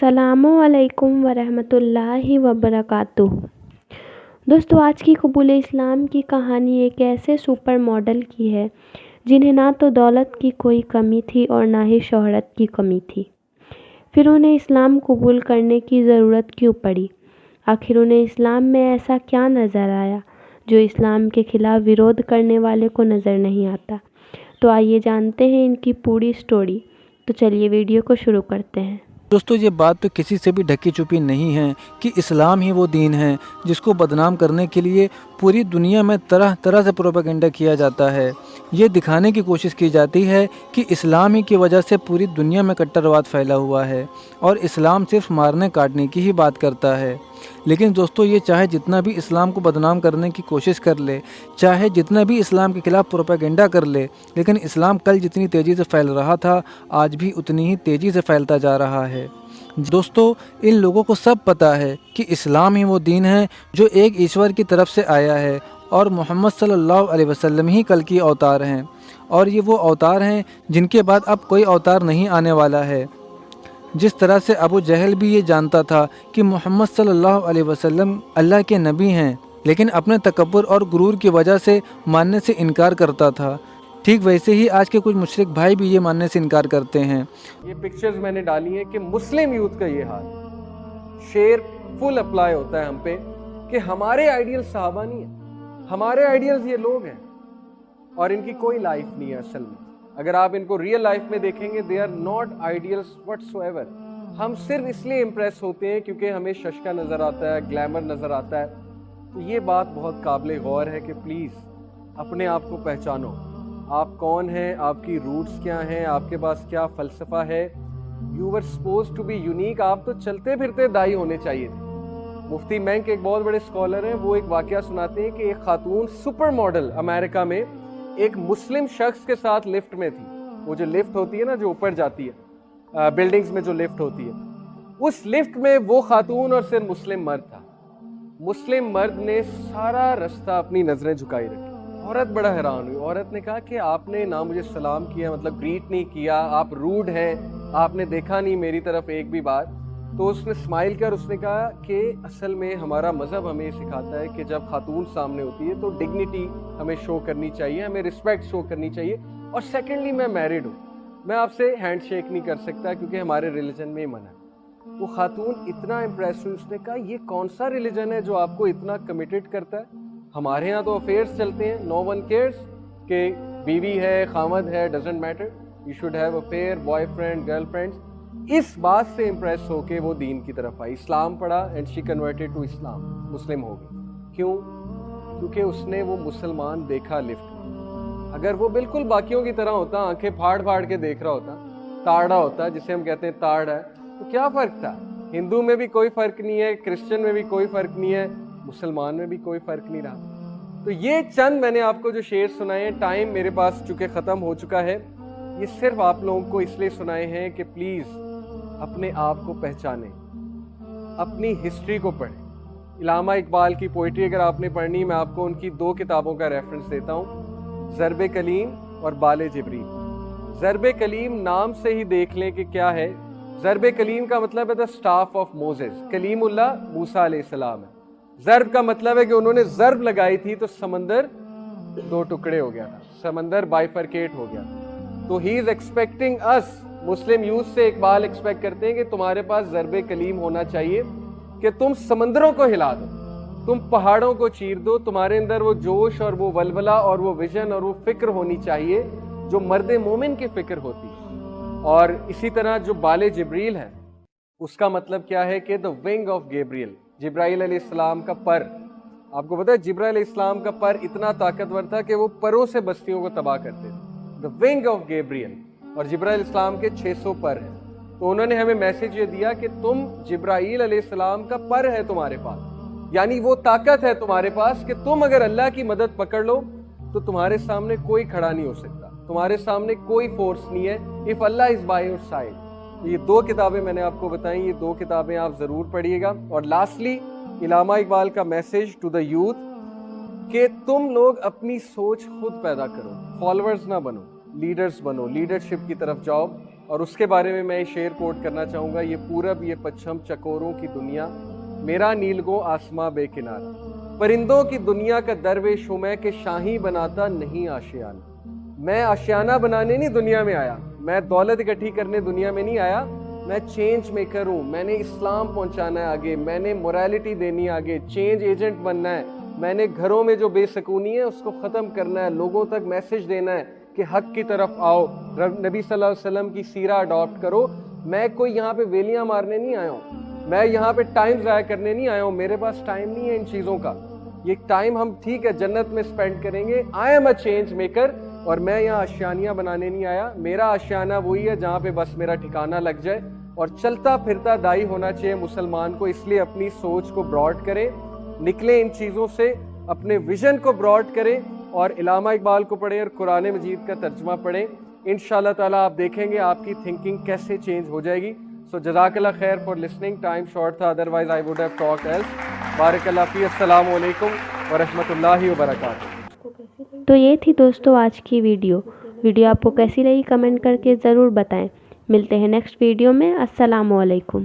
अस्सलामु अलैकुम वरहमतुल्लाहि वबरकातुहू। दोस्तों, आज की कबूल इस्लाम की कहानी एक ऐसे सुपर मॉडल की है जिन्हें ना तो दौलत की कोई कमी थी और ना ही शोहरत की कमी थी। फिर उन्हें इस्लाम कबूल करने की ज़रूरत क्यों पड़ी? आखिर उन्हें इस्लाम में ऐसा क्या नज़र आया जो इस्लाम के ख़िलाफ़ विरोध करने वाले को नज़र नहीं आता? तो आइए जानते हैं इनकी पूरी स्टोरी। तो चलिए वीडियो को शुरू करते हैं। दोस्तों, ये बात तो किसी से भी ढकी छुपी नहीं है कि इस्लाम ही वो दीन है जिसको बदनाम करने के लिए पूरी दुनिया में तरह तरह से प्रोपेगेंडा किया जाता है। ये दिखाने की कोशिश की जाती है कि इस्लाम ही की वजह से पूरी दुनिया में कट्टरवाद फैला हुआ है और इस्लाम सिर्फ मारने काटने की ही बात करता है। लेकिन दोस्तों, ये चाहे जितना भी इस्लाम को बदनाम करने की कोशिश कर ले, चाहे जितना भी इस्लाम के खिलाफ़ प्रोपेगेंडा कर ले, लेकिन इस्लाम कल जितनी तेज़ी से फैल रहा था आज भी उतनी ही तेज़ी से फैलता जा रहा है। दोस्तों, इन लोगों को सब पता है कि इस्लाम ही वो दीन है जो एक ईश्वर की तरफ से आया है और मोहम्मद सल्लल्लाहु अलैहि वसल्लम ही कल की अवतार हैं और ये वो अवतार हैं जिनके बाद अब कोई अवतार नहीं आने वाला है। जिस तरह से अबू जहल भी ये जानता था कि मोहम्मद सल्लल्लाहु अलैहि वसल्लम अल्लाह के नबी हैं, लेकिन अपने तकब्बुर और गुरूर की वजह से मानने से इनकार करता था, ठीक वैसे ही आज के कुछ मुशरिक भाई भी ये मानने से इनकार करते हैं। ये पिक्चर्स मैंने डाली हैं कि मुस्लिम यूथ का ये हाल, शेर फुल अप्लाई होता है हम पे कि हमारे आइडियल सहाबा नहीं है, हमारे आइडियल्स ये लोग हैं और इनकी कोई लाइफ नहीं है। असल में अगर आप इनको रियल लाइफ में देखेंगे, they are not ideals whatsoever. हम सिर्फ इसलिए इम्प्रेस होते हैं क्योंकि हमें शशका नज़र आता है, ग्लैमर नज़र आता है। तो ये बात बहुत काबिल गौर है कि प्लीज़ अपने आप को पहचानो। आप कौन हैं, आपकी रूट्स क्या हैं, आपके पास क्या फ़लसफ़ा है। You were suppose to be unique. आप तो चलते फिरते दाई होने चाहिए थे। मुफ्ती मैंक एक बहुत बड़े स्कॉलर हैं, वो एक वाक़या सुनाते हैं कि एक खातून सुपर मॉडल अमेरिका में एक मुस्लिम शख्स के साथ लिफ्ट में थी। वो जो लिफ्ट होती है ना, जो ऊपर जाती है बिल्डिंग्स में जो लिफ्ट होती है, उस लिफ्ट में वो खातून और सिर्फ मुस्लिम मर्द था। मुस्लिम मर्द ने सारा रास्ता अपनी नज़रें झुकाई रखी। औरत बड़ा हैरान हुई। औरत ने कहा कि आपने ना मुझे सलाम किया, मतलब ग्रीट नहीं किया, आप रूड हैं, आपने देखा नहीं मेरी तरफ एक भी बार। तो उसने स्माइल कर उसने कहा कि असल में हमारा मज़हब हमें सिखाता है कि जब खातून सामने होती है तो डिग्निटी हमें शो करनी चाहिए, हमें रिस्पेक्ट शो करनी चाहिए। और सेकेंडली, मैं मैरिड हूँ, मैं आपसे हैंड शेक नहीं कर सकता क्योंकि हमारे रिलीजन में ही मना है। वो खातून इतना इम्प्रेस हुई, उसने कहा ये कौन सा रिलीजन है जो आपको इतना कमिटेड करता है? हमारे यहाँ तो अफेयर्स चलते हैं, नो वन केयर्स कि बीवी है, खामद है, doesn't matter, you should have affair, boyfriend, girlfriends. इस बात से इम्प्रेस होके वो दीन की तरफ आई, इस्लाम पढ़ा and she converted to Islam, मुस्लिम हो गई। क्यों? क्योंकि उसने वो मुसलमान देखा लिफ्ट में। अगर वो बिल्कुल बाकियों की तरह होता, आंखें फाड़ फाड़ के देख रहा होता, ताड़ा होता, जिसे हम कहते हैं ताड़ है, तो क्या फ़र्क था? हिंदू में भी कोई फ़र्क नहीं है, क्रिश्चियन में भी कोई फ़र्क नहीं है, मुसलमान में भी कोई फ़र्क नहीं रहा। तो ये चंद मैंने आपको जो शेर सुनाए हैं, टाइम मेरे पास चूँकि ख़त्म हो चुका है, ये सिर्फ आप लोगों को इसलिए सुनाए हैं कि प्लीज़ अपने आप को पहचानें, अपनी हिस्ट्री को पढ़ें। इलामा इकबाल की पोइट्री अगर आपने पढ़नी, मैं आपको उनकी 2 किताबों का रेफरेंस देता हूँ, ज़र्ब कलीम और बाले जिब्रील। ज़र्ब कलीम नाम से ही देख लें कि क्या है। ज़र्ब कलीम का मतलब है the staff of Moses, Kalimullah Musa अलैहिस्सलाम है। ज़र्ब का मतलब है कि उन्होंने ज़र्ब लगाई थी तो समंदर 2 टुकड़े हो गया था, समंदर बाइफरकेट हो गया। तो he is expecting us, Muslim youth से इकबाल एक्सपेक्ट करते हैं कि तुम्हारे पास ज़र्ब कलीम होना चाहिए कि तुम समंदरों को हिला दो, तुम पहाड़ों को चीर दो। तुम्हारे अंदर वो जोश और वो वलवला और वो विजन और वो फिक्र होनी चाहिए जो मर्द मोमिन की फिक्र होती है। और इसी तरह जो बाले जिब्रील है, उसका मतलब क्या है कि द विंग ऑफ गैब्रियल, जिब्राइल अलैहिस्सलाम का पर। आपको पता है जिब्राइल अलैहिस्सलाम का पर इतना ताकतवर था कि वो परों से बस्तियों को तबाह करते थे। The wing of Gabriel. और जिब्राइल अलैहिस्सलाम के 600 पर हैं। तो उन्होंने हमें मैसेज ये दिया कि तुम जिब्राइल अलैहिस्सलाम का पर है तुम्हारे पास, यानी वो ताकत है तुम्हारे पास कि तुम अगर अल्लाह की मदद पकड़ लो तो तुम्हारे सामने कोई खड़ा नहीं हो सकता, तुम्हारे सामने कोई फोर्स नहीं है। If Allah is by your side. ये 2 किताबें मैंने आपको बताई, ये 2 किताबें आप ज़रूर पढ़िएगा। और लास्टली, इलामा इकबाल का मैसेज टू द यूथ कि तुम लोग अपनी सोच खुद पैदा करो, फॉलोअर्स ना बनो, लीडर्स बनो, लीडरशिप की तरफ जाओ اور اس کے بارے میں یہ شعر کوٹ کرنا چاہوں گا. یہ پورب یہ پچھم چکوروں کی دنیا، میرا نیلگو آسماں بے کنارہ. پرندوں کی دنیا کا درویش ہوں میں کہ شاہی بناتا نہیں آشیانہ. میں آشیانہ بنانے نہیں دنیا میں آیا، میں دولت اکٹھی کرنے دنیا میں نہیں آیا، میں چینج میکر ہوں. میں نے اسلام پہنچانا ہے آگے، میں نے موریلٹی دینی ہے آگے، چینج ایجنٹ بننا ہے. میں نے گھروں میں جو بے سکونی ہے اس کو ختم کرنا ہے، لوگوں تک میسج دینا ہے کہ حق کی طرف آؤ، نبی صلی اللہ علیہ وسلم کی سیرہ اڈاپٹ کرو. میں کوئی یہاں پہ ویلیاں مارنے نہیں آیا ہوں، میں یہاں پہ ٹائم ضائع کرنے نہیں آیا ہوں. میرے پاس ٹائم نہیں ہے ان چیزوں کا. یہ ٹائم ہم ٹھیک ہے جنت میں سپینڈ کریں گے. I am a change maker, اور میں یہاں آشیانیاں بنانے نہیں آیا. میرا آشیانہ وہی ہے جہاں پہ بس میرا ٹھکانہ لگ جائے. اور چلتا پھرتا دائی ہونا چاہیے مسلمان کو، اس لیے اپنی سوچ کو براڈ کریں، نکلیں ان چیزوں سے، اپنے ویژن کو براڈ کریں، اور علامہ اقبال کو پڑھیں اور قرآن مجید کا ترجمہ پڑھیں. انشاءاللہ تعالیٰ آپ دیکھیں گے آپ کی تھنکنگ کیسے چینج ہو جائے گی. سو جزاک اللہ خیر فار لسننگ. ٹائم شارٹ تھا، otherwise I would have talked else. بارک اللہ فی. السلام علیکم ورحمۃ اللہ وبرکاتہ. تو یہ تھی دوستو آج کی ویڈیو آپ کو کیسی لگی کمنٹ کر کے ضرور بتائیں. ملتے ہیں نیکسٹ ویڈیو میں. السلام علیکم.